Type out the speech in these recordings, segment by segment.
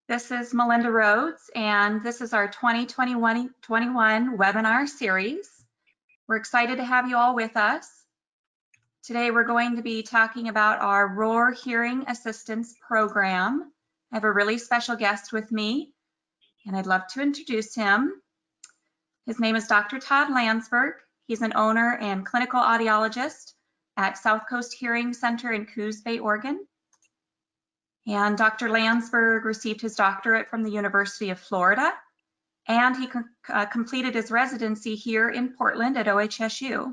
This is Melinda Rhodes, and this is our 2021 webinar series. We're excited to have you all with us. Today, we're going to be talking about our Roar Hearing Assistance Program. I have a really special guest with me, and I'd love to introduce him. His name is Dr. Todd Landsberg. He's an owner and clinical audiologist at South Coast Hearing Center in Coos Bay, Oregon. And Dr. Landsberg received his doctorate from the University of Florida, and he completed his residency here in Portland at OHSU.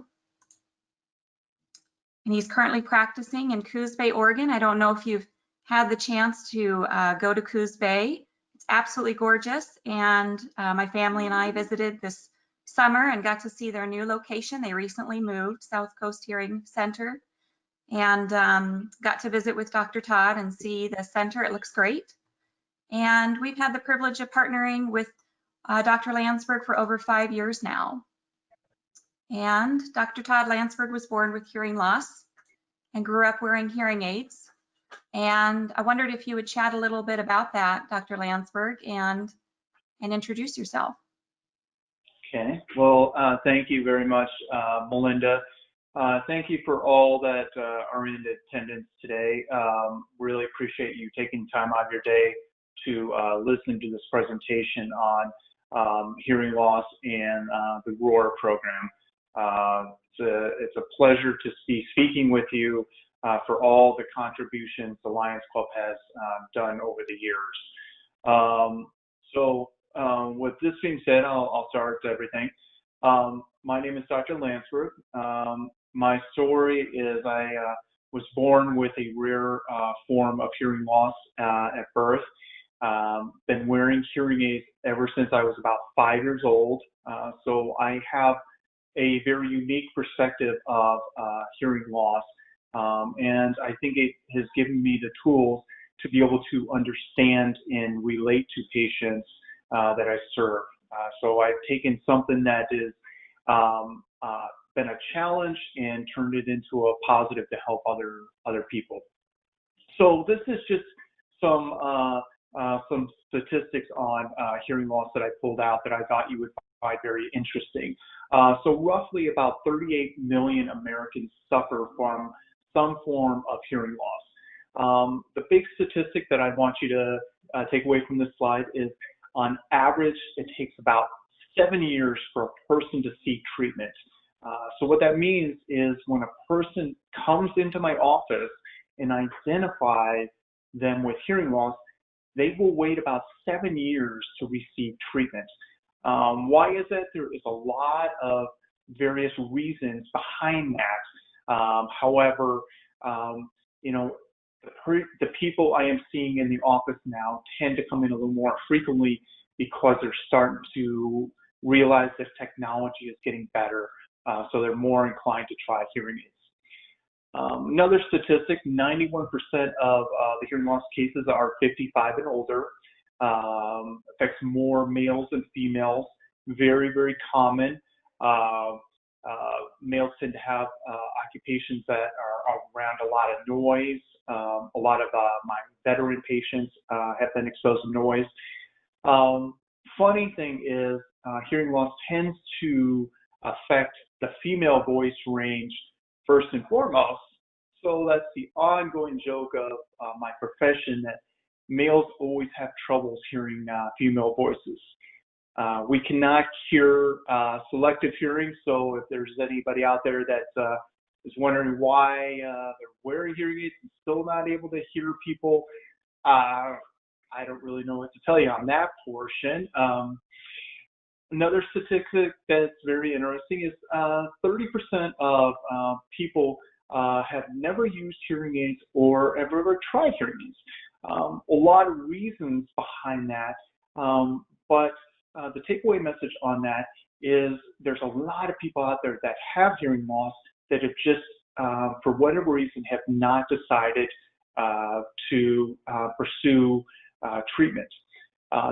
And he's currently practicing in Coos Bay, Oregon. I don't know if you've had the chance to go to Coos Bay. It's absolutely gorgeous, and my family and I visited this summer and got to see their new location. They recently moved, South Coast Hearing Center, and got to visit with Dr. Todd and see the center. It looks great. And we've had the privilege of partnering with Dr. Landsberg for over 5 years now. And Dr. Todd Landsberg was born with hearing loss and grew up wearing hearing aids. And I wondered if you would chat a little bit about that, Dr. Landsberg, and introduce yourself. Okay, well, thank you very much, Melinda. Thank you for all that are in attendance today. Really appreciate you taking time out of your day to listen to this presentation on hearing loss and the ROAR program. It's a pleasure to be speaking with you for all the contributions the Lions Club has done over the years. With this being said, I'll start everything. My name is Dr. Landsberg. My story is I was born with a rare form of hearing loss at birth. Been wearing hearing aids ever since I was about 5 years old. So I have a very unique perspective of hearing loss. And I think it has given me the tools to be able to understand and relate to patients that I serve. So I've taken something that is been a challenge and turned it into a positive to help other people. So this is just some statistics on hearing loss that I pulled out that I thought you would find very interesting. So roughly about 38 million Americans suffer from some form of hearing loss. The big statistic that I want you to take away from this slide is on average, it takes about 7 years for a person to seek treatment. So what that means is when a person comes into my office and I identify them with hearing loss, they will wait about 7 years to receive treatment. Why is that? There is a lot of various reasons behind that. However, you know, the people I am seeing in the office now tend to come in a little more frequently because they're starting to realize that technology is getting better, so they're more inclined to try hearing aids. Another statistic, 91% of the hearing loss cases are 55 and older. Affects more males than females, very, very common. Males tend to have occupations that are around a lot of noise. A lot of my veteran patients have been exposed to noise. Funny thing is, hearing loss tends to affect the female voice range first and foremost. So that's the ongoing joke of my profession, that males always have troubles hearing female voices. We cannot cure selective hearing, so if there's anybody out there that is wondering why they're wearing hearing aids and still not able to hear people, I don't really know what to tell you on that portion. Another statistic that's very interesting is 30% of people have never used hearing aids or have ever tried hearing aids. A lot of reasons behind that, but the takeaway message on that is there's a lot of people out there that have hearing loss that have just, for whatever reason, have not decided to pursue treatment.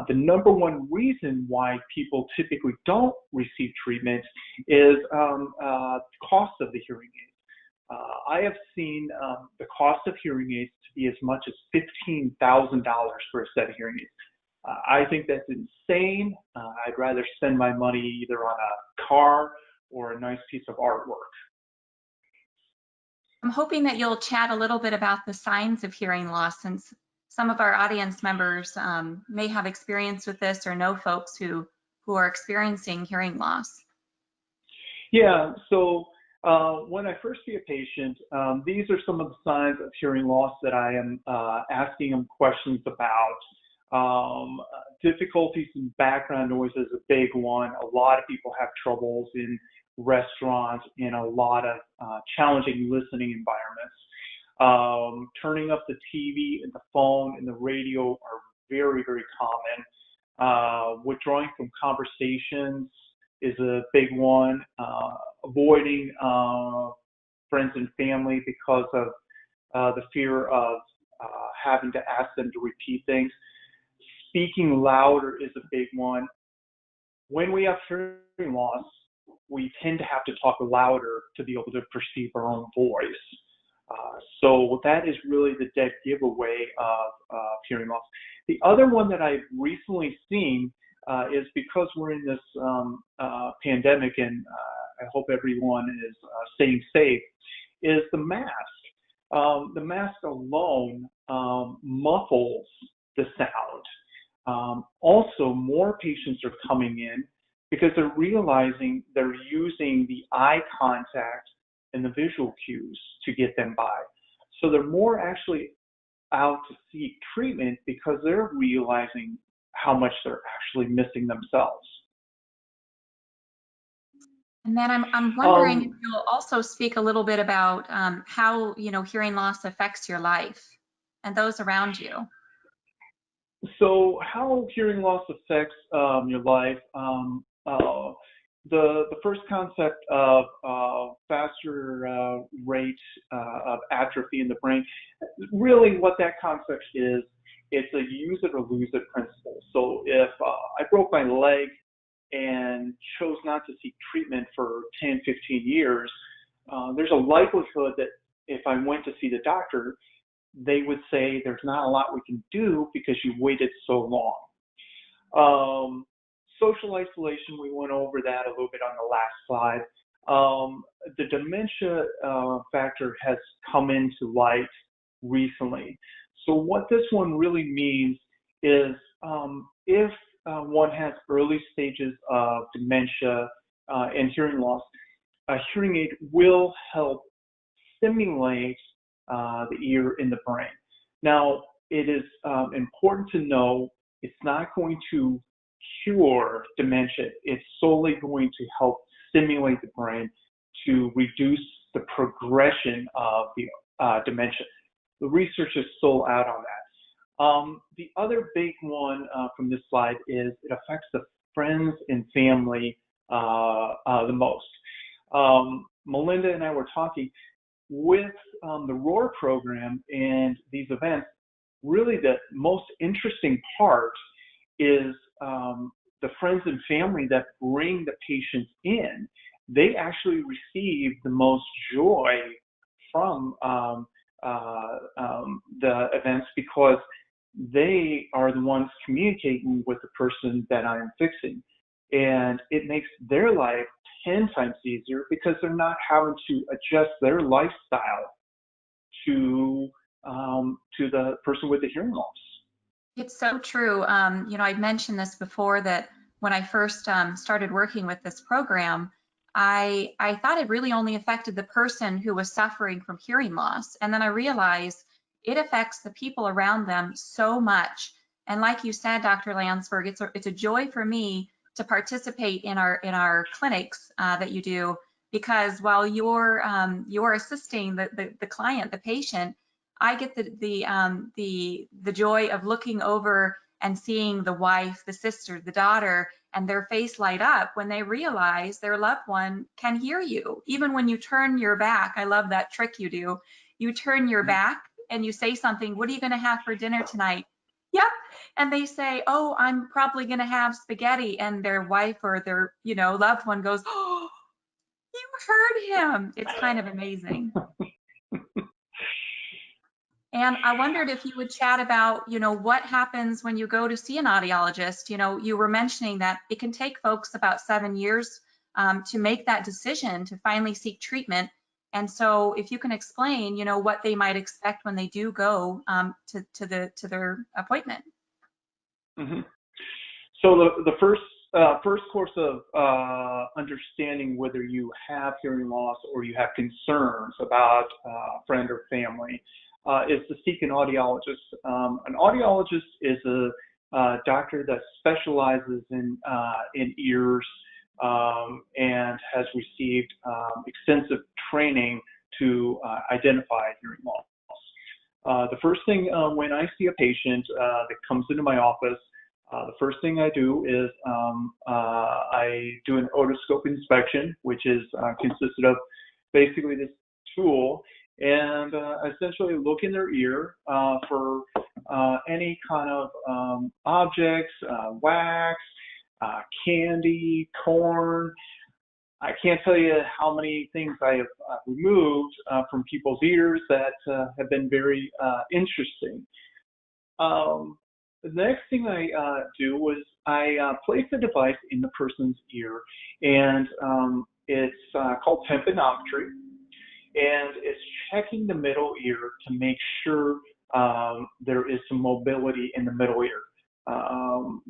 The number one reason why people typically don't receive treatment is cost of the hearing aids. I have seen the cost of hearing aids to be as much as $15,000 for a set of hearing aids. I think that's insane. I'd rather spend my money either on a car or a nice piece of artwork. I'm hoping that you'll chat a little bit about the signs of hearing loss, since some of our audience members may have experience with this or know folks who are experiencing hearing loss. Yeah, so when I first see a patient, these are some of the signs of hearing loss that I am asking them questions about. Difficulties in background noise is a big one. A lot of people have troubles in restaurants, in a lot of challenging listening environments. Turning up the TV and the phone and the radio are very, very common. Withdrawing from conversations is a big one. Avoiding friends and family because of the fear of having to ask them to repeat things. Speaking louder is a big one. When we have hearing loss, we tend to have to talk louder to be able to perceive our own voice. So that is really the dead giveaway of hearing loss. The other one that I've recently seen is, because we're in this pandemic, and I hope everyone is staying safe, is the mask. The mask alone muffles the sound. Also, more patients are coming in because they're realizing they're using the eye contact and the visual cues to get them by. So they're more actually out to seek treatment because they're realizing how much they're actually missing themselves. And then I'm wondering if you'll also speak a little bit about how, hearing loss affects your life and those around you. So how hearing loss affects your life, the first concept of faster rate of atrophy in the brain, really what that concept is, it's a use it or lose it principle. So if I broke my leg and chose not to seek treatment for 10, 15 years, there's a likelihood that if I went to see the doctor, they would say there's not a lot we can do because you waited so long. Social isolation, we went over that a little bit on the last slide. The dementia factor has come into light recently. So what this one really means is if one has early stages of dementia and hearing loss, a hearing aid will help stimulate the ear in the brain. Now, it is important to know it's not going to cure dementia. It's solely going to help stimulate the brain to reduce the progression of the dementia. The research is still out on that. The other big one from this slide is it affects the friends and family the most. Melinda and I were talking with the ROAR program and these events. Really, the most interesting part is the friends and family that bring the patients in. They actually receive the most joy from the events because they are the ones communicating with the person that I am fixing. And it makes their life 10 times easier because they're not having to adjust their lifestyle to the person with the hearing loss. It's so true. I'd mentioned this before, that when I first started working with this program, I thought it really only affected the person who was suffering from hearing loss. And then I realized it affects the people around them so much. And like you said, Dr. Landsberg, it's a joy for me to participate in our clinics that you do, because while you're assisting the client, the patient, I get the joy of looking over and seeing the wife, the sister, the daughter, and their face light up when they realize their loved one can hear you. Even when you turn your back, I love that trick you do. You turn your back and you say something, "What are you going to have for dinner tonight?" "Yep." And they say, "Oh, I'm probably going to have spaghetti." And their wife or their, loved one goes, "Oh, you heard him." It's kind of amazing. And I wondered if you would chat about, what happens when you go to see an audiologist. You were mentioning that it can take folks about 7 years to make that decision to finally seek treatment. And so if you can explain, what they might expect when they do go to their appointment. Mm-hmm. So the first course of understanding whether you have hearing loss or you have concerns about a friend or family is to seek an audiologist. An audiologist is a doctor that specializes in ears and has received extensive training to identify hearing loss. The first thing when I see a patient that comes into my office, the first thing I do is I do an otoscope inspection, which is consisted of basically this tool, and essentially look in their ear for any kind of objects, wax, candy, corn. I can't tell you how many things I have removed from people's ears that have been very interesting. The next thing I do is I place a device in the person's ear, and it's called tympanometry, and it's checking the middle ear to make sure there is some mobility in the middle ear.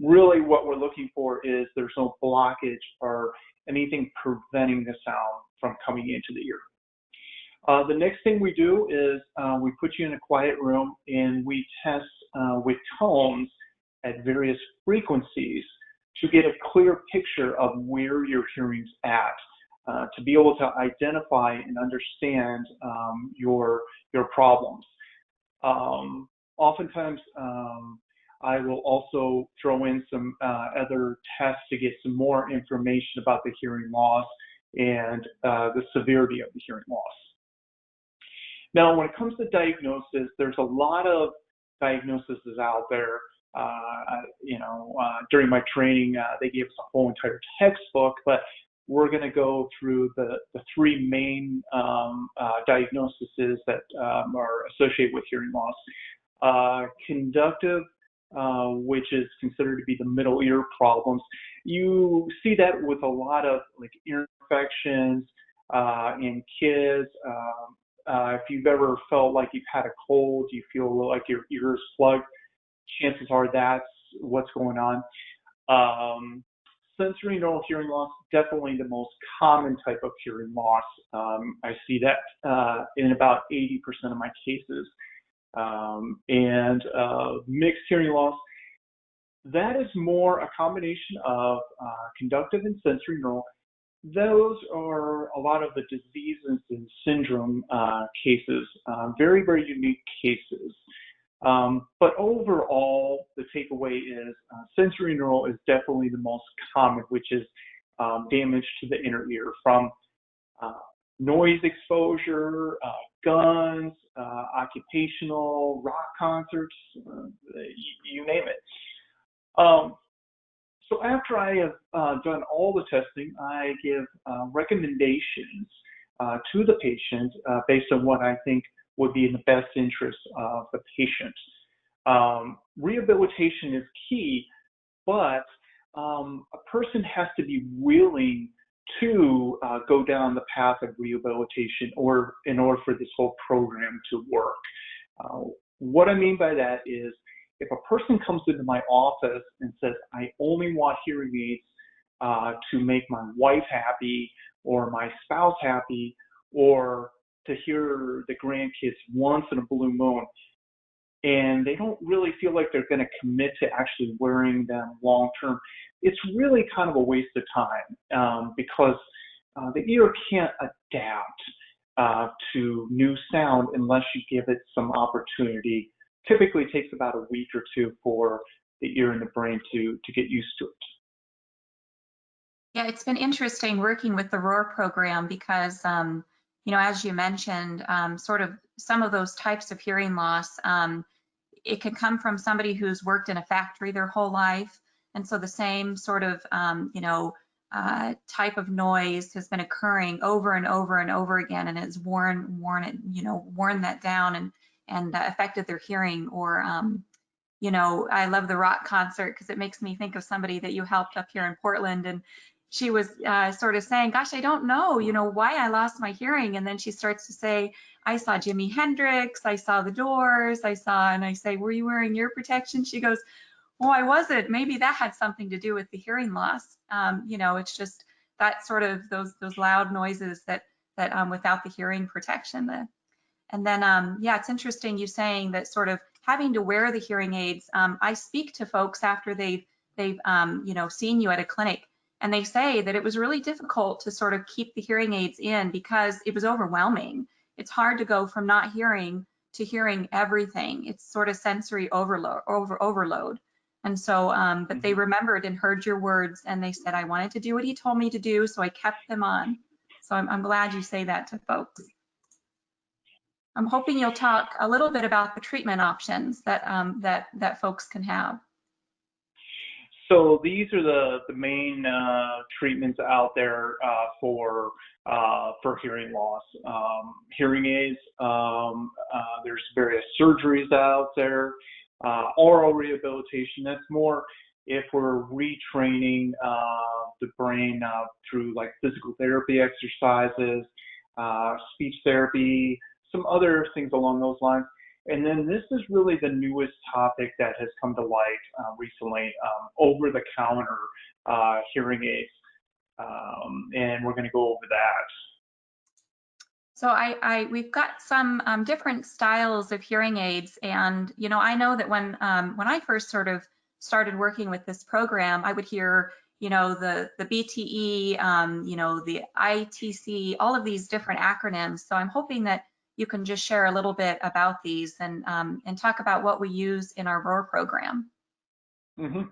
Really what we're looking for is there's no blockage or anything preventing the sound from coming into the ear. The next thing we do is we put you in a quiet room and we test with tones at various frequencies to get a clear picture of where your hearing's at, to be able to identify and understand your problems. Oftentimes, I will also throw in some other tests to get some more information about the hearing loss and the severity of the hearing loss. Now, when it comes to diagnosis, there's a lot of diagnoses out there. During my training, they gave us a whole entire textbook, but we're going to go through the three main diagnoses that are associated with hearing loss. Conductive, which is considered to be the middle ear problems. You see that with a lot of like ear infections in kids. If you've ever felt like you've had a cold, you feel like your ear is plugged, chances are that's what's going on. Sensory neural hearing loss, definitely the most common type of hearing loss. I see that in about 80% of my cases. And mixed hearing loss, that is more a combination of conductive and sensory neural. Those are a lot of the diseases and syndrome cases, very, very unique cases. But overall, the takeaway is sensory neural is definitely the most common, which is damage to the inner ear from noise exposure, guns, occupational, rock concerts, you name it. So after I have done all the testing, I give recommendations to the patient based on what I think would be in the best interest of the patient. Rehabilitation is key, but a person has to be willing to go down the path of rehabilitation or in order for this whole program to work. What I mean by that is if a person comes into my office and says, I only want hearing aids to make my wife happy or my spouse happy or to hear the grandkids once in a blue moon, and they don't really feel like they're going to commit to actually wearing them long term, it's really kind of a waste of time because the ear can't adapt to new sound unless you give it some opportunity. Typically takes about a week or two for the ear and the brain to get used to it. Yeah, it's been interesting working with the ROAR program because, as you mentioned, sort of some of those types of hearing loss, it can come from somebody who's worked in a factory their whole life. And so the same sort of, type of noise has been occurring over and over and over again, and it's worn that down. And affected their hearing. Or, you know, I love the rock concert because it makes me think of somebody that you helped up here in Portland. And she was sort of saying, gosh, I don't know, you know, why I lost my hearing. And then she starts to say, I saw Jimi Hendrix, I saw the Doors, and I say, were you wearing ear protection? She goes, oh, I wasn't. Maybe that had something to do with the hearing loss. You know, it's just that sort of those loud noises that without the hearing protection. And then, yeah, it's interesting you saying that sort of having to wear the hearing aids. I speak to folks after they've you know, seen you at a clinic, and they say that it was really difficult to sort of keep the hearing aids in because it was overwhelming. It's hard to go from not hearing to hearing everything. It's sort of sensory overload. And so, but they remembered and heard your words, and they said, I wanted to do what he told me to do, so I kept them on. So I'm glad you say that to folks. I'm hoping you'll talk a little bit about the treatment options that that folks can have. So these are the main treatments out there for hearing loss. Hearing aids. There's various surgeries out there. Oral rehabilitation. That's more if we're retraining the brain through like physical therapy exercises, speech therapy, some other things along those lines. And then this is really the newest topic that has come to light recently, over-the-counter hearing aids. And we're going to go over that. So we've got some different styles of hearing aids, and you know, I know that when I first sort of started working with this program, I would hear, you know, the BTE, you know, the ITC, all of these different acronyms. So I'm hoping that you can just share a little bit about these and talk about what we use in our ROAR program. Mm-hmm.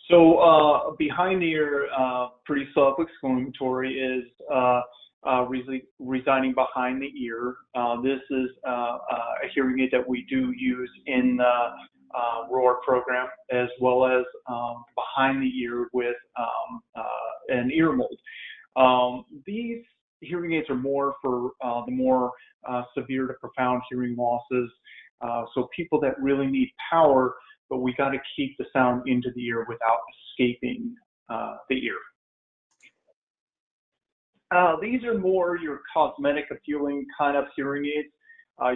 So behind the ear, pretty self-explanatory, is residing behind the ear. This is a hearing aid that we do use in the ROAR program, as well as behind the ear with an ear mold. These hearing aids are more for the more severe to profound hearing losses. So people that really need power, but we got to keep the sound into the ear without escaping the ear. These are more your cosmetic appealing kind of hearing aids.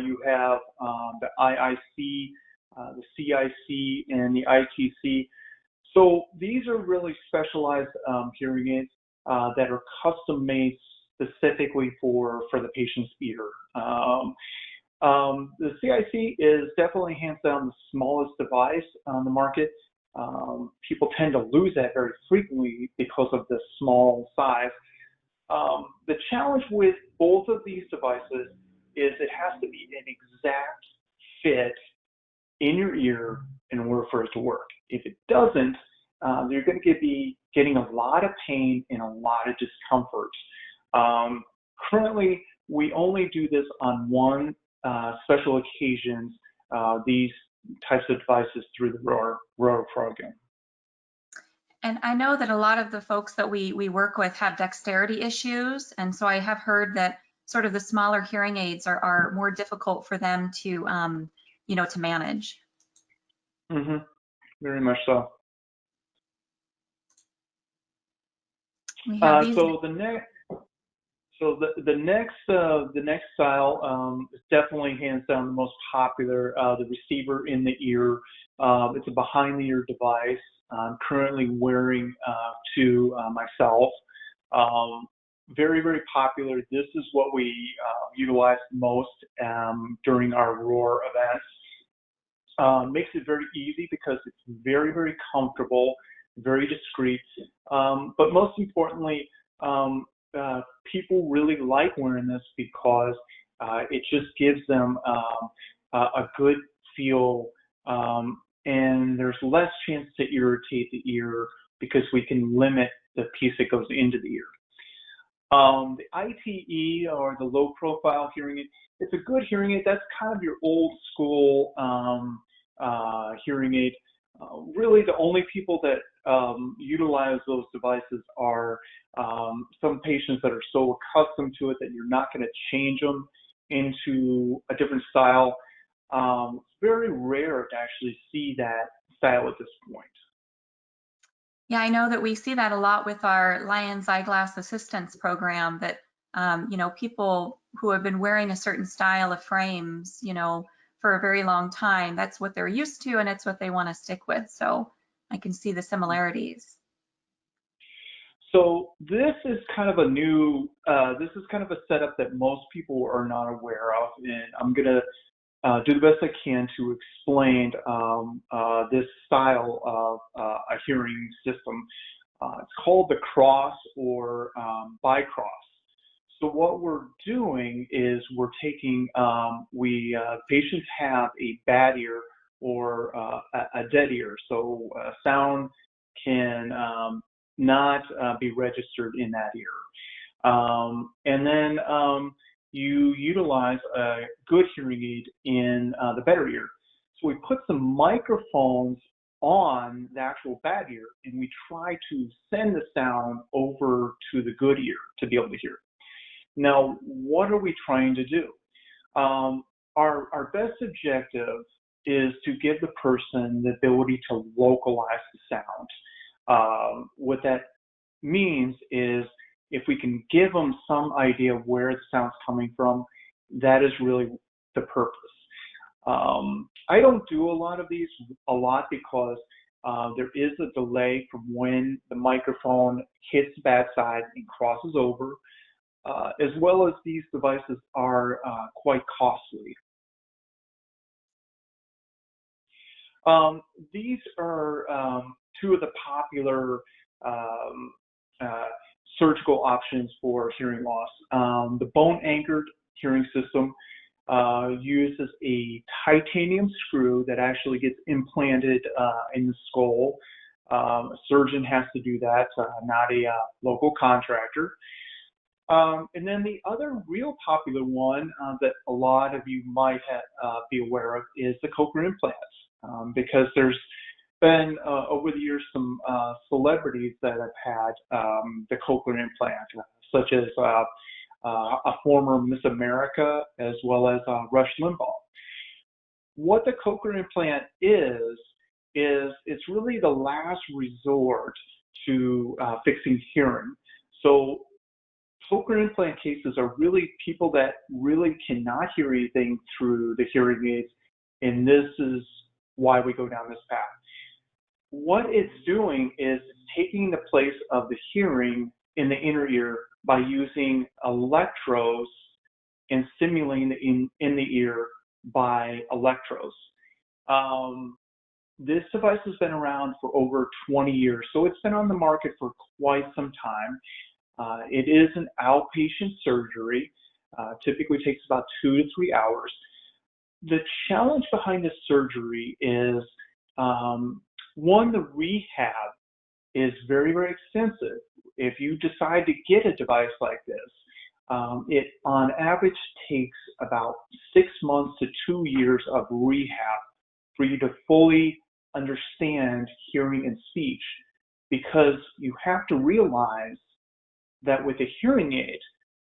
You have the IIC, the CIC, and the ITC. So these are really specialized hearing aids that are custom made specifically for the patient's ear. The CIC is definitely hands down the smallest device on the market. People tend to lose that very frequently because of the small size. The challenge with both of these devices is it has to be an exact fit in your ear in order for it to work. If it doesn't, you're going to be getting a lot of pain and a lot of discomfort. Currently, we only do this on one special occasions, these types of devices through the ROAR program. And I know that a lot of the folks that we work with have dexterity issues, and so I have heard that sort of the smaller hearing aids are more difficult for them to, you know, to manage. Mm-hmm. Very much so. We have these. So the next style is definitely hands down the most popular. The receiver in the ear. It's a behind the ear device. I'm currently wearing to myself. Very, very popular. This is what we utilize most during our ROAR events. Makes it very easy because it's very, very comfortable, very discreet. But most importantly, people really like wearing this because it just gives them a good feel, and there's less chance to irritate the ear because we can limit the piece that goes into the ear. The ITE, or the low profile hearing aid, it's a good hearing aid. That's kind of your old school hearing aid. Really the only people that utilize those devices are some patients that are so accustomed to it that you're not going to change them into a different style. It's very rare to actually see that style at this point. Yeah, I know that we see that a lot with our Lions Eyeglass Assistance program, that, you know, people who have been wearing a certain style of frames, you know, for a very long time, that's what they're used to and it's what they want to stick with. So I can see the similarities. So this is kind of a new, this is kind of a setup that most people are not aware of, and I'm gonna do the best I can to explain this style of a hearing system. It's called the cross or bicross. So what we're doing is we're taking, patients have a bad ear or a dead ear, so sound can not be registered in that ear. And then you utilize a good hearing aid in the better ear. So we put some microphones on the actual bad ear and we try to send the sound over to the good ear to be able to hear. Now, what are we trying to do? Our best objective is to give the person the ability to localize the sound. What that means is if we can give them some idea of where the sound's coming from, that is really the purpose. I don't do a lot of these because there is a delay from when the microphone hits the bad side and crosses over, as well as these devices are quite costly. These are two of the popular surgical options for hearing loss. The bone-anchored hearing system uses a titanium screw that actually gets implanted in the skull. A surgeon has to do that, not a local contractor. And then the other real popular one that a lot of you might be aware of is the cochlear implants, because there's been over the years some celebrities that have had the cochlear implant, such as a former Miss America as well as Rush Limbaugh. What the cochlear implant is it's really the last resort to fixing hearing. So cochlear implant cases are really people that really cannot hear anything through the hearing aids, and this is why we go down this path. What it's doing is taking the place of the hearing in the inner ear by using electrodes and stimulating in the ear by electrodes. This device has been around for over 20 years, so it's been on the market for quite some time. It is an outpatient surgery, typically takes about 2 to 3 hours. The challenge behind this surgery is, one, the rehab is very, very extensive. If you decide to get a device like this, it on average takes about 6 months to 2 years of rehab for you to fully understand hearing and speech, because you have to realize that with a hearing aid,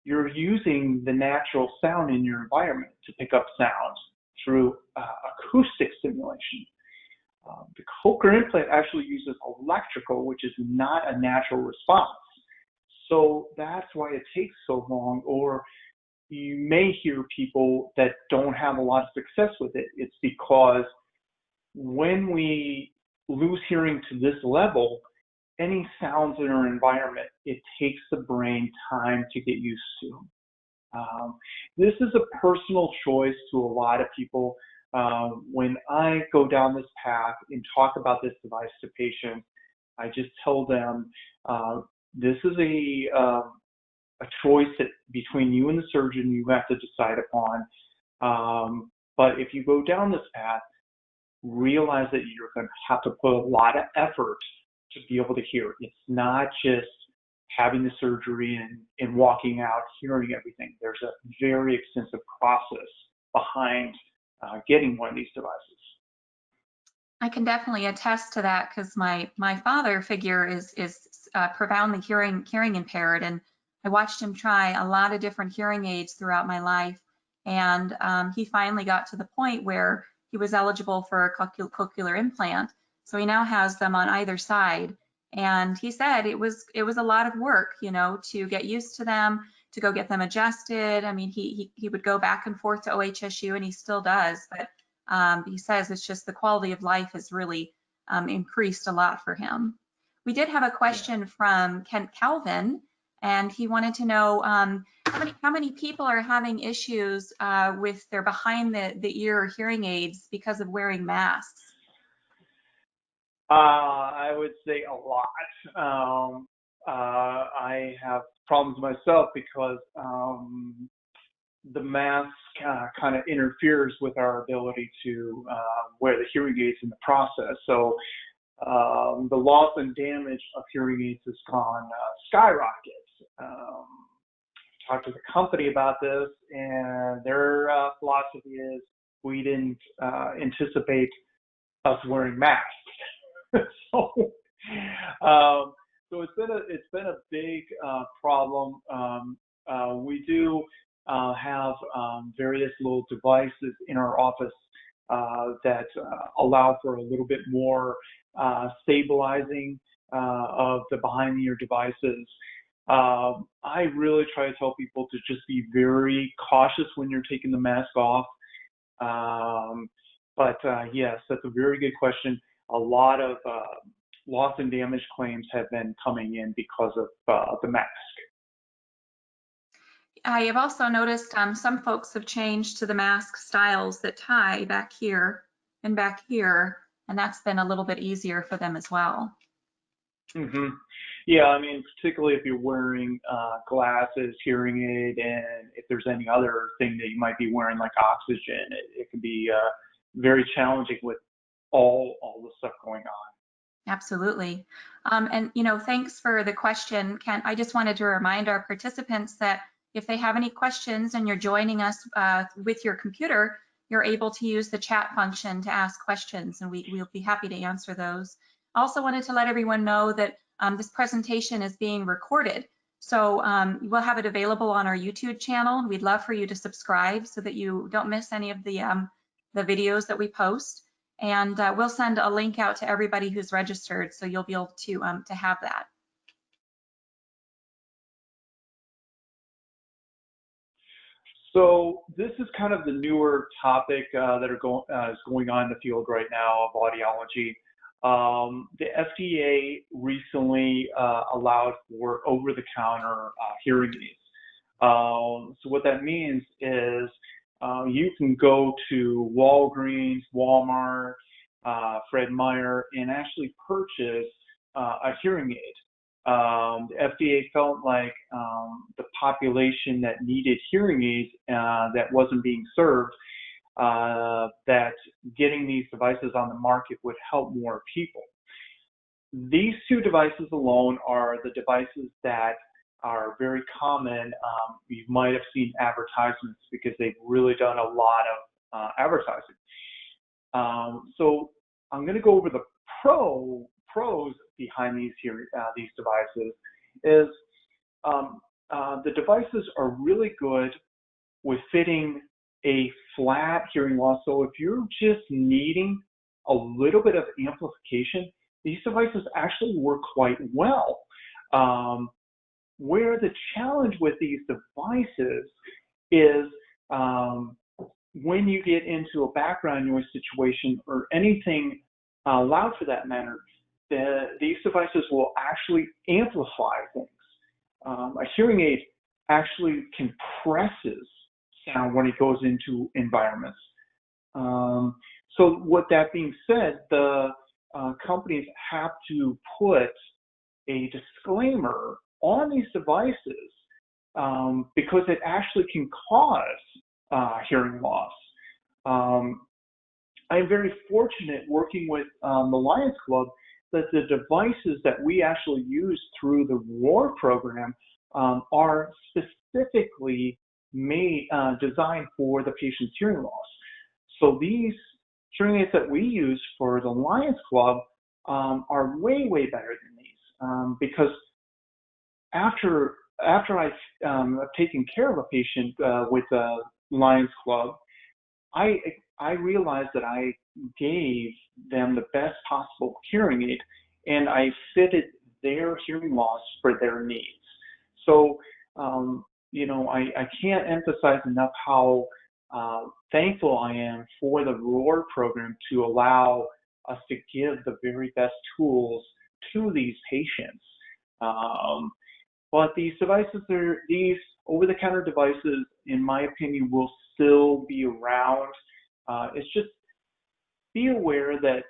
you're using the natural sound in your environment to pick up sounds through acoustic stimulation. The cochlear implant actually uses electrical, which is not a natural response. So that's why it takes so long, or you may hear people that don't have a lot of success with it. It's because when we lose hearing to this level, any sounds in our environment, it takes the brain time to get used to. This is a personal choice to a lot of people. When I go down this path and talk about this device to patients, I just tell them this is a choice that between you and the surgeon you have to decide upon. But if you go down this path, realize that you're going to have to put a lot of effort to be able to hear. It's not just having the surgery and walking out hearing everything. There's a very extensive process behind getting one of these devices. I can definitely attest to that, because my father figure is profoundly hearing impaired, and I watched him try a lot of different hearing aids throughout my life. And he finally got to the point where he was eligible for a cochlear implant. So he now has them on either side. And he said it was a lot of work, you know, to get used to them, to go get them adjusted. I mean, he would go back and forth to OHSU, and he still does. But he says it's just the quality of life has really increased a lot for him. We did have a question from Kent Calvin, and he wanted to know how many people are having issues with their behind the ear hearing aids because of wearing masks. I would say a lot. I have problems myself because the mask kind of interferes with our ability to wear the hearing aids in the process. So the loss and damage of hearing aids has gone skyrocket. Talked to the company about this, and their philosophy is we didn't anticipate us wearing masks. so it's been a big problem. We do have various little devices in our office that allow for a little bit more stabilizing of the behind the ear devices. I really try to tell people to just be very cautious when you're taking the mask off. But yes, that's a very good question. A lot of loss and damage claims have been coming in because of the mask. I have also noticed some folks have changed to the mask styles that tie back here and back here, and that's been a little bit easier for them as well. Mm-hmm. Yeah, I mean, particularly if you're wearing glasses, hearing aid, and if there's any other thing that you might be wearing like oxygen, it can be very challenging with all the stuff going on. Absolutely. And, you know, thanks for the question, Kent. I just wanted to remind our participants that if they have any questions and you're joining us with your computer, you're able to use the chat function to ask questions, and we'll be happy to answer those. Also wanted to let everyone know that this presentation is being recorded. So we'll have it available on our YouTube channel, and we'd love for you to subscribe so that you don't miss any of the videos that we post. And we'll send a link out to everybody who's registered, so you'll be able to have that. So this is kind of the newer topic that is going on in the field right now of audiology. The FDA recently allowed for over-the-counter hearing aids. So what that means is you can go to Walgreens, Walmart, Fred Meyer, and actually purchase a hearing aid. The FDA felt like the population that needed hearing aids that wasn't being served, that getting these devices on the market would help more people. These two devices alone are the devices that are very common. You might have seen advertisements because they've really done a lot of advertising. So I'm going to go over the pros behind these devices. Is the devices are really good with fitting a flat hearing loss. So if you're just needing a little bit of amplification, these devices actually work quite well. Where the challenge with these devices is when you get into a background noise situation or anything loud for that matter, these devices will actually amplify things. A hearing aid actually compresses sound when it goes into environments. So with that being said, the companies have to put a disclaimer on these devices because it actually can cause hearing loss. I'm very fortunate working with the Lions Club that the devices that we actually use through the ROAR program are specifically designed for the patient's hearing loss. So these hearing aids that we use for the Lions Club are way better than these because after I've taken care of a patient with Lions Club, I realized that I gave them the best possible hearing aid, and I fitted their hearing loss for their needs. So, I can't emphasize enough how thankful I am for the ROAR program to allow us to give the very best tools to these patients. But these devices, these over-the-counter devices, in my opinion, will still be around. It's just be aware that,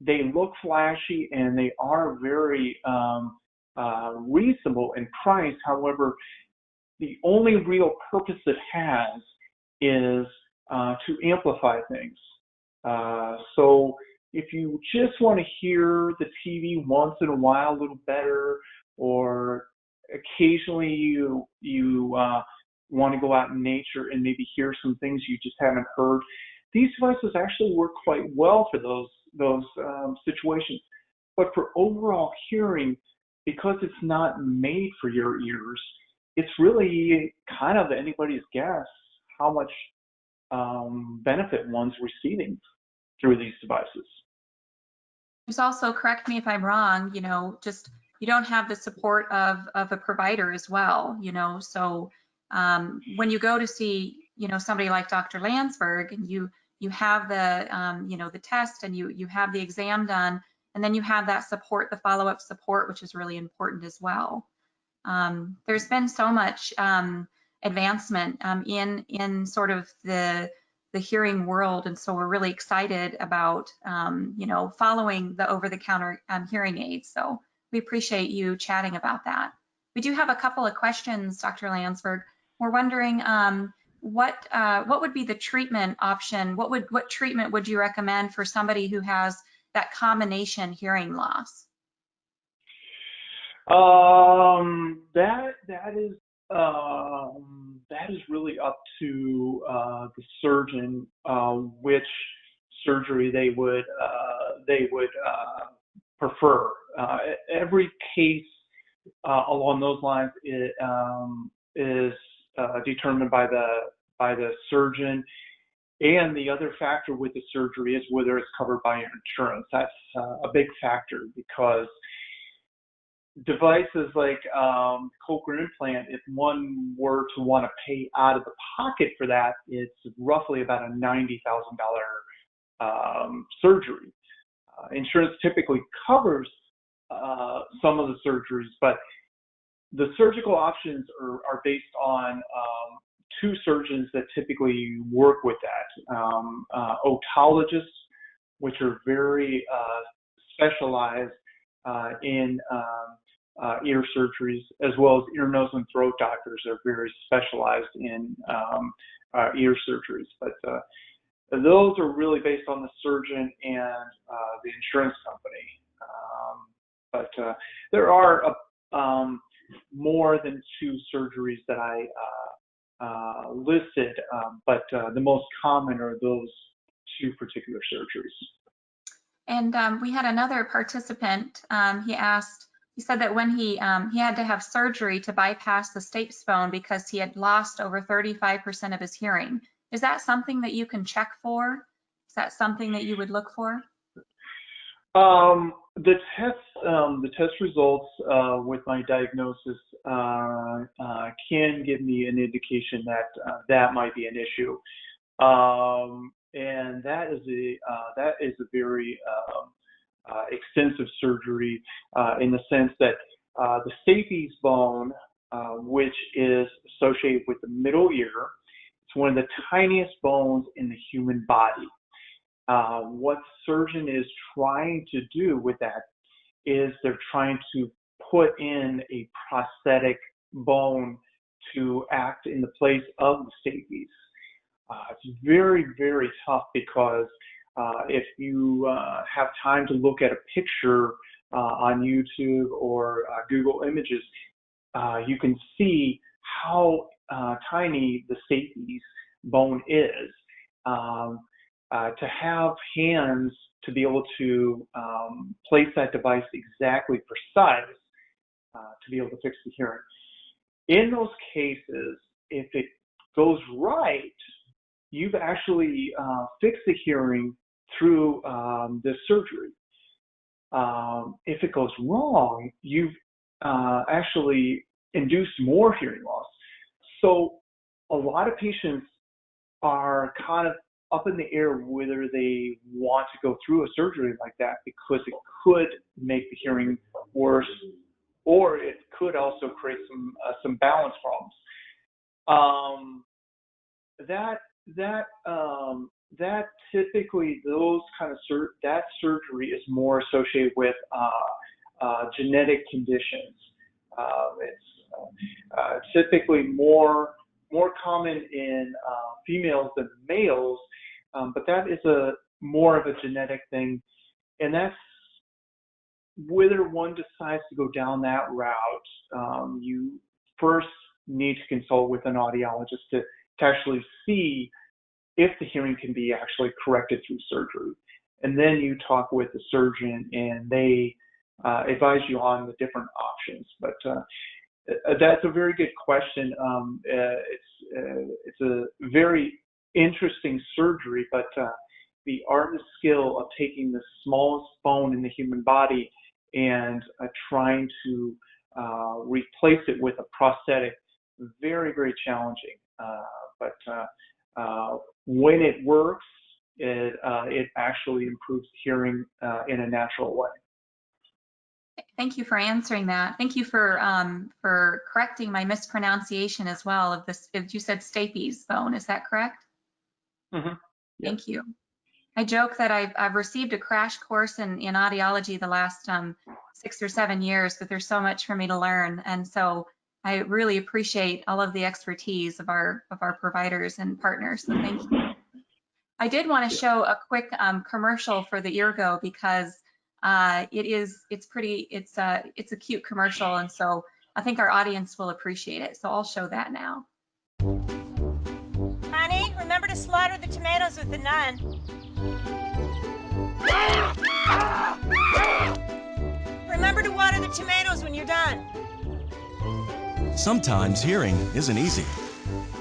they look flashy and they are very reasonable in price. However, the only real purpose it has is to amplify things. So if you just want to hear the TV once in a while a little better, or occasionally you want to go out in nature and maybe hear some things you just haven't heard, these devices actually work quite well for those situations. But for overall hearing, because it's not made for your ears, it's really kind of anybody's guess how much benefit one's receiving through these devices. There's also, correct me if I'm wrong, just you don't have the support of a provider as well, so when you go to see, somebody like Dr. Landsberg, and you have the, the test, and you have the exam done, and then you have that support, the follow-up support, which is really important as well. There's been so much advancement in sort of the hearing world, and so we're really excited about following the over-the-counter hearing aids. So we appreciate you chatting about that. We do have a couple of questions, Dr. Landsberg. We're wondering what would be the treatment option? What treatment would you recommend for somebody who has that combination hearing loss? That is really up to the surgeon, which surgery they would prefer. Every case along those lines is determined by the surgeon, and the other factor with the surgery is whether it's covered by your insurance. That's a big factor, because devices like Cochlea Implant, if one were to want to pay out of the pocket for that, it's roughly about a $90,000 surgery. Insurance typically covers some of the surgeries, but the surgical options are based on two surgeons that typically work with that. Otologists, which are very specialized in ear surgeries, as well as ear, nose, and throat doctors are very specialized in ear surgeries. But those are really based on the surgeon and the insurance company. But there are more than two surgeries that I listed, but the most common are those two particular surgeries. And we had another participant. He said that when he had to have surgery to bypass the stapes bone because he had lost over 35% of his hearing. Is that something that you can check for? Is that something that you would look for? The test results with my diagnosis can give me an indication that that might be an issue, and that is a very extensive surgery in the sense that the stapes bone, which is associated with the middle ear, it's one of the tiniest bones in the human body. What the surgeon is trying to do with that is they're trying to put in a prosthetic bone to act in the place of the stapes. It's very, very tough, because if you have time to look at a picture on YouTube or Google Images, you can see how tiny the stapes bone is. To have hands to be able to place that device exactly precise to be able to fix the hearing. In those cases, if it goes right, you've actually fixed the hearing through this surgery. If it goes wrong, you've actually induced more hearing loss. So a lot of patients are kind of up in the air whether they want to go through a surgery like that, because it could make the hearing worse, or it could also create some balance problems. That typically, those kind of that surgery is more associated with genetic conditions. It's typically more common in females than males, but that is more of a genetic thing, and that's whether one decides to go down that route. You first need to consult with an audiologist to actually see if the hearing can be actually corrected through surgery, and then you talk with the surgeon and they advise you on the different options. But that's a very good question. It's a very interesting surgery, but the art and skill of taking the smallest bone in the human body and trying to replace it with a prosthetic, very, very challenging. But when it works, it actually improves hearing in a natural way. Thank you for answering that. Thank you for correcting my mispronunciation as well of this. You said stapes bone, is that correct? Mm-hmm. Yeah. Thank you. I joke that I've received a crash course in audiology the last 6 or 7 years, but there's so much for me to learn, and so I really appreciate all of the expertise of our providers and partners. So thank you. I did want to show a quick commercial for the Eargo because it's a cute commercial, and so I think our audience will appreciate it. So I'll show that now. Honey, remember to slaughter the tomatoes with the nun. Remember to water the tomatoes when you're done. Sometimes hearing isn't easy.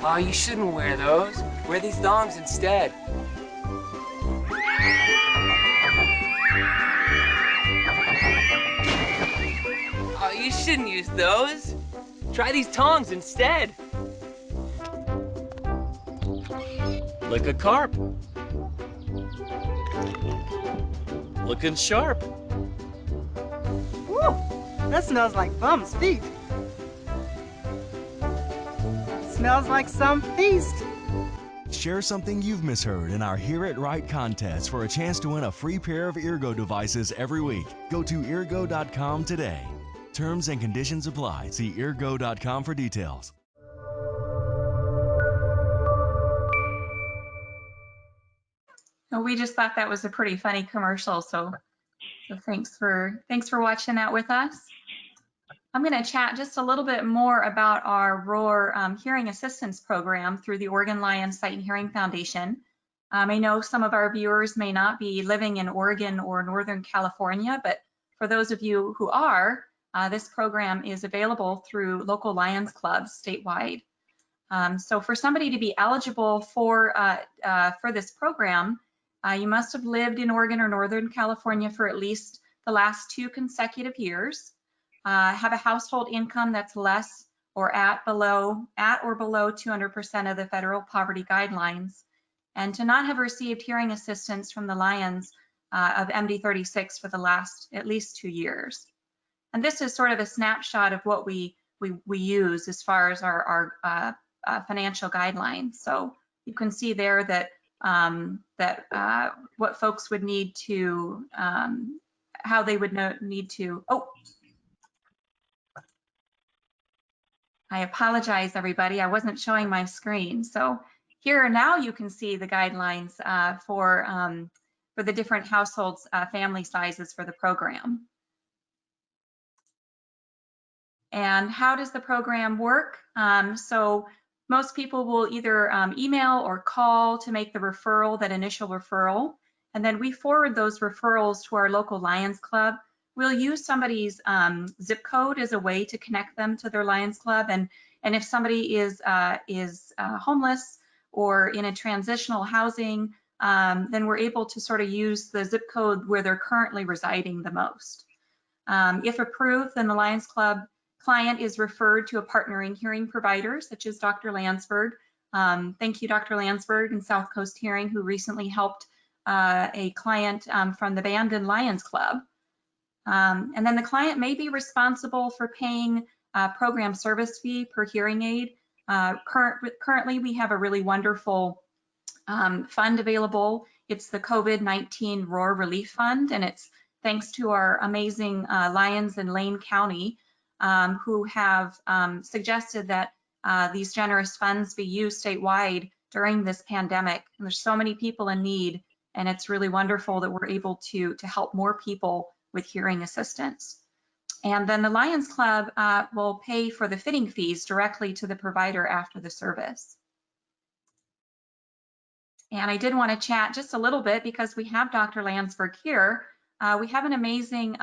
Oh, you shouldn't wear those. Wear these thongs instead. Oh, you shouldn't use those. Try these tongs instead. Like a carp. Looking sharp. Woo! That smells like bum's feet. Smells like some feast. Share something you've misheard in our Hear It Right contest for a chance to win a free pair of Eargo devices every week. Go to eargo.com today. Terms and conditions apply. See eargo.com for details. Oh, we just thought that was a pretty funny commercial, so thanks for watching that with us. I'm going to chat just a little bit more about our ROAR hearing assistance program through the Oregon Lions Sight and Hearing Foundation. I know some of our viewers may not be living in Oregon or Northern California, but for those of you who are, this program is available through local Lions clubs statewide. So for somebody to be eligible for this program, you must have lived in Oregon or Northern California for at least the last 2 consecutive years. Have a household income that's less or at or below 200% of the federal poverty guidelines, and to not have received hearing assistance from the Lions of MD36 for the last at least 2 years. And this is sort of a snapshot of what we use as far as our financial guidelines. So you can see there that what folks would need to, how they would need to. Oh, I apologize, everybody. I wasn't showing my screen. So here now you can see the guidelines for the different households, family sizes for the program. And how does the program work? So most people will either email or call to make the referral, that initial referral, and then we forward those referrals to our local Lions Club, we'll use somebody's zip code as a way to connect them to their Lions Club. And if somebody is homeless or in a transitional housing, then we're able to sort of use the zip code where they're currently residing the most. If approved, then the Lions Club client is referred to a partnering hearing provider, such as Dr. Landsberg. Thank you, Dr. Landsberg and South Coast Hearing, who recently helped a client from the abandoned Lions Club. And then the client may be responsible for paying a program service fee per hearing aid. Currently, we have a really wonderful fund available. It's the COVID-19 Roar Relief Fund, and it's thanks to our amazing Lyons and Lane County, who have suggested that these generous funds be used statewide during this pandemic. And there's so many people in need, and it's really wonderful that we're able to help more people with hearing assistance. And then the Lions Club will pay for the fitting fees directly to the provider after the service. And I did want to chat just a little bit because we have Dr. Landsberg here. We have an amazing,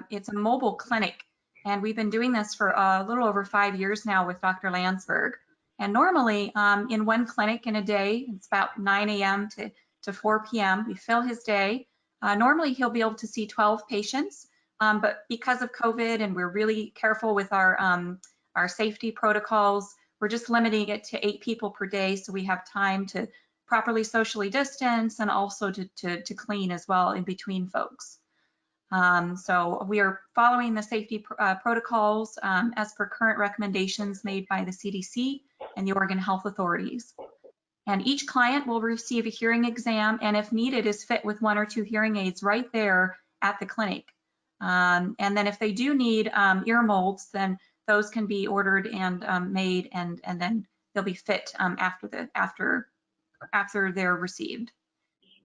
it's a mobile clinic, and we've been doing this for a little over 5 years now with Dr. Landsberg. And normally in one clinic in a day, it's about 9 a.m. to 4 p.m. We fill his day. Normally he'll be able to see 12 patients, but because of COVID and we're really careful with our safety protocols, we're just limiting it to 8 people per day, so we have time to properly socially distance and also to clean as well in between folks. So we are following the safety protocols as per current recommendations made by the CDC and the Oregon Health Authorities. And each client will receive a hearing exam, and if needed, is fit with 1 or 2 hearing aids right there at the clinic. And then if they do need ear molds, then those can be ordered and made, and then they'll be fit after they're received.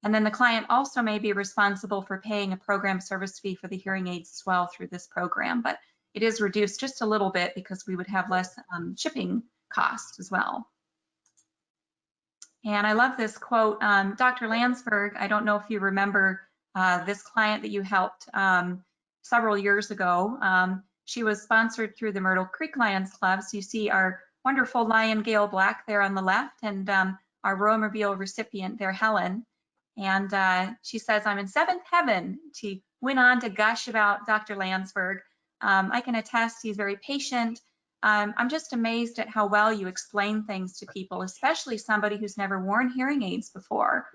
And then the client also may be responsible for paying a program service fee for the hearing aids as well through this program, but it is reduced just a little bit because we would have less shipping costs as well. And I love this quote. Dr. Landsberg, I don't know if you remember this client that you helped several years ago. She was sponsored through the Myrtle Creek Lions Club. So you see our wonderful lion, Gale Black, there on the left, and our Romobile recipient there, Helen. And she says, I'm in 7th heaven. She went on to gush about Dr. Landsberg. I can attest he's very patient. I'm just amazed at how well you explain things to people, especially somebody who's never worn hearing aids before.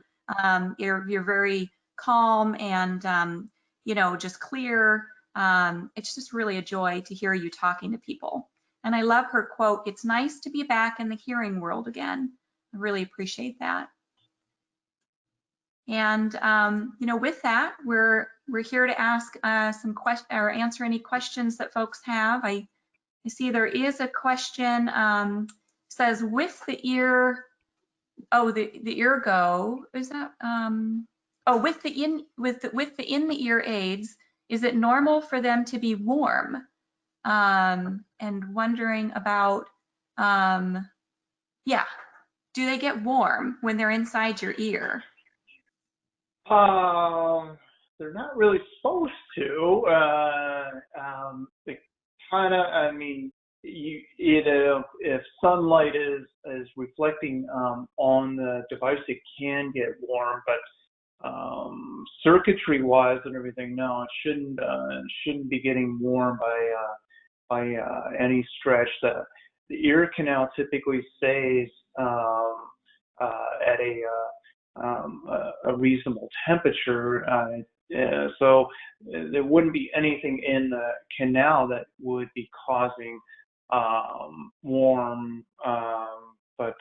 You're very calm and, you know, just clear. It's just really a joy to hear you talking to people. And I love her quote, it's nice to be back in the hearing world again. I really appreciate that. And you know, with that, we're here to ask some questions or answer any questions that folks have. I see there is a question. Says with the ear, oh, the eargo, is that? Oh, with the in the ear aids, is it normal for them to be warm? And wondering about, yeah, do they get warm when they're inside your ear? They're not really supposed to. They kind of, I mean, if sunlight is reflecting on the device, it can get warm, but circuitry-wise and everything, no, it shouldn't be getting warm by any stretch. The ear canal typically stays at a reasonable temperature, so there wouldn't be anything in the canal that would be causing warm, but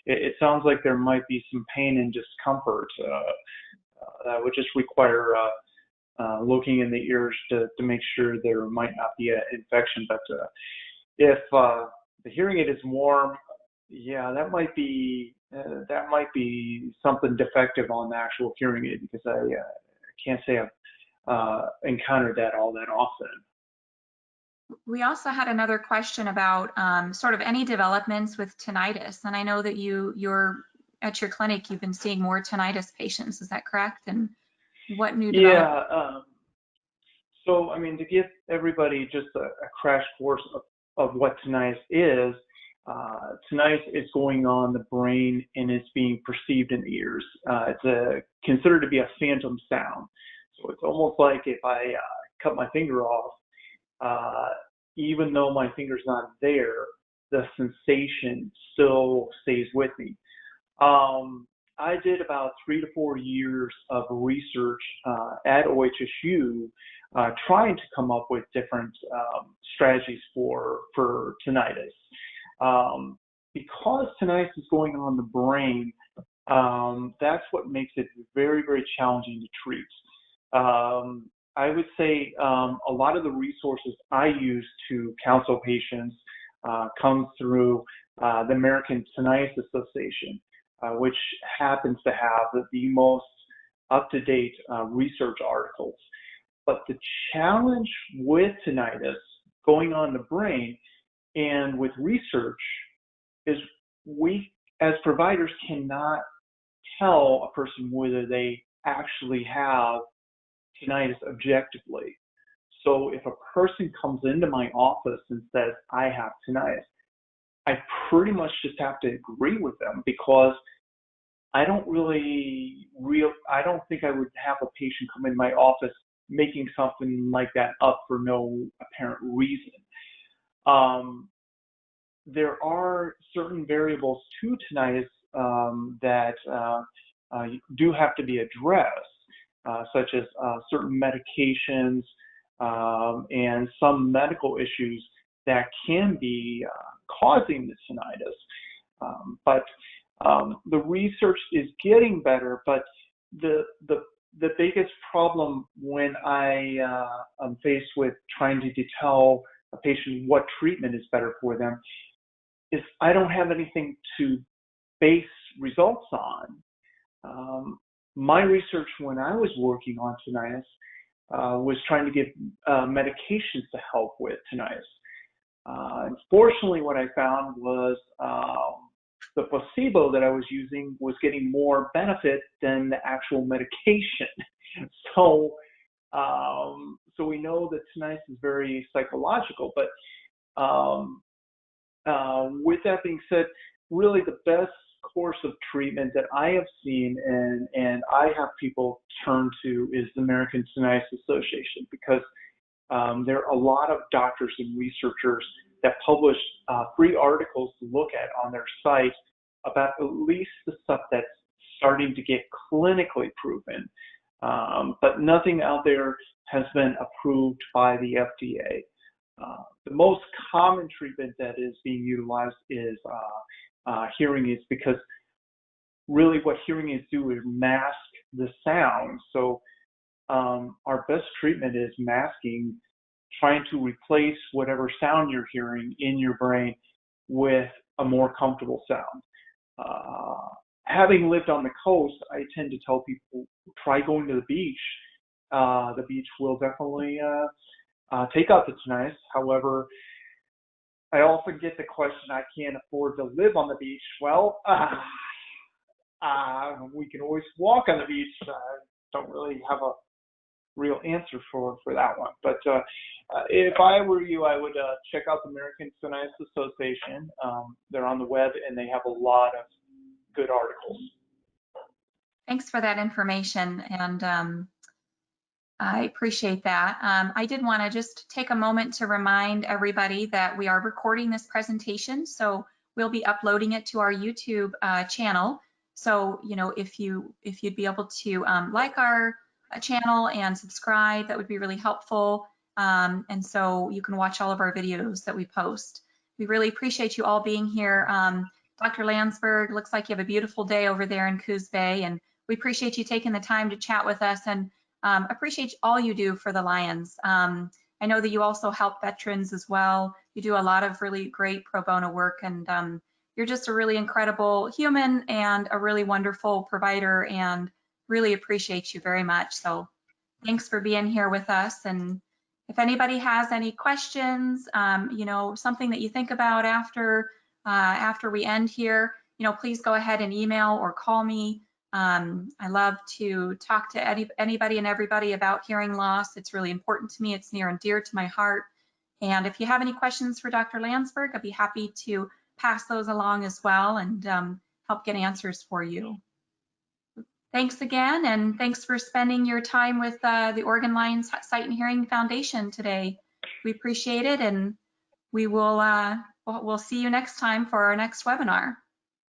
it sounds like there might be some pain and discomfort that would just require looking in the ears to make sure there might not be an infection. But if the hearing aid is warm, yeah, that might be something defective on the actual hearing aid, because I can't say I've encountered that all that often. We also had another question about sort of any developments with tinnitus, and I know that you're at your clinic, you've been seeing more tinnitus patients. Is that correct? And what new developments? Yeah. So, I mean, to give everybody just a crash course of what tinnitus is, tinnitus is going on the brain and it's being perceived in the ears. It's considered to be a phantom sound. So it's almost like if I cut my finger off, even though my finger's not there, the sensation still stays with me. I did about 3 to 4 years of research at OHSU trying to come up with different strategies for tinnitus. Because tinnitus is going on in the brain, that's what makes it very, very challenging to treat. I would say a lot of the resources I use to counsel patients comes through the American Tinnitus Association, which happens to have the most up-to-date research articles. But the challenge with tinnitus going on in the brain and with research is we, as providers, cannot tell a person whether they actually have tinnitus objectively. So if a person comes into my office and says, I have tinnitus, I pretty much just have to agree with them, because I don't think I would have a patient come in my office making something like that up for no apparent reason. There are certain variables to tinnitus that do have to be addressed, such as certain medications and some medical issues that can be causing the tinnitus. But the research is getting better, but the biggest problem when I am faced with trying to tell a patient what treatment is better for them is I don't have anything to base results on. My research when I was working on tinnitus was trying to give medications to help with tinnitus. Unfortunately, what I found was the placebo that I was using was getting more benefit than the actual medication. So we know that tinnitus is very psychological, but with that being said, really the best course of treatment that I have seen and I have people turn to is the American Tinnitus Association, because there are a lot of doctors and researchers that publish free articles to look at on their site about at least the stuff that's starting to get clinically proven. But nothing out there has been approved by the FDA. The most common treatment that is being utilized is hearing aids, because really what hearing aids do is mask the sound. So our best treatment is masking, trying to replace whatever sound you're hearing in your brain with a more comfortable sound. Having lived on the coast, I tend to tell people, try going to the beach. The beach will definitely take out the tinnitus. However, I also get the question, I can't afford to live on the beach. Well, we can always walk on the beach. I don't really have a real answer for that one. But if I were you, I would check out the American Tinnitus Association. They're on the web and they have a lot of good articles. Thanks for that information, and I appreciate that. I did want to just take a moment to remind everybody that we are recording this presentation, so we'll be uploading it to our YouTube channel. So, you know, if you'd be able to like our channel and subscribe, that would be really helpful. And so you can watch all of our videos that we post. We really appreciate you all being here. Dr. Landsberg, looks like you have a beautiful day over there in Coos Bay, and we appreciate you taking the time to chat with us, and appreciate all you do for the Lions. I know that you also help veterans as well. You do a lot of really great pro bono work, and you're just a really incredible human and a really wonderful provider, and really appreciate you very much. So thanks for being here with us. And if anybody has any questions, you know, something that you think about after we end here, you know, please go ahead and email or call me. I love to talk to anybody and everybody about hearing loss. It's really important to me. It's near and dear to my heart. And if you have any questions for Dr. Landsberg, I'd be happy to pass those along as well and help get answers for you. Thanks again, and thanks for spending your time with the Oregon Lions Sight and Hearing Foundation today. We appreciate it, and we will we'll see you next time for our next webinar.